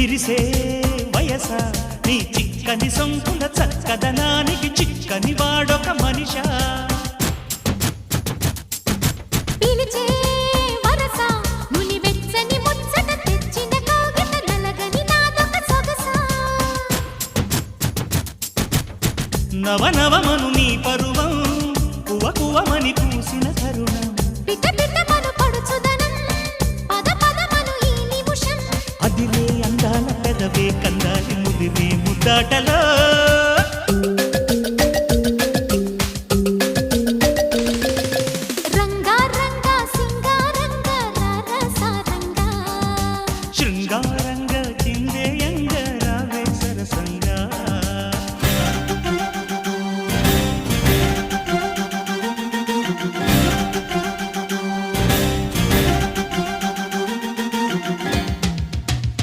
విరిసే వయస నీ చిక్కని సొంపుల చక్కదనానికి చిక్కని వాడొక మనిషా పిలిచే వరస ముని వెచ్చని ముచ్చట తెచ్చిన కోగిట నలగని నాదొక సొగస నవనవమను నీ పరువం కువ కువమని పూసిన తరుణం పిట పిటమను పడుచుదనం పద పదమను ఈ నిమిషం అదిలే అందాల పెదవే కందాలి ముదిరే ముద్దాటలో రంగా రంగా సింగారంగా రసరంగా శృంగారంగా చిందే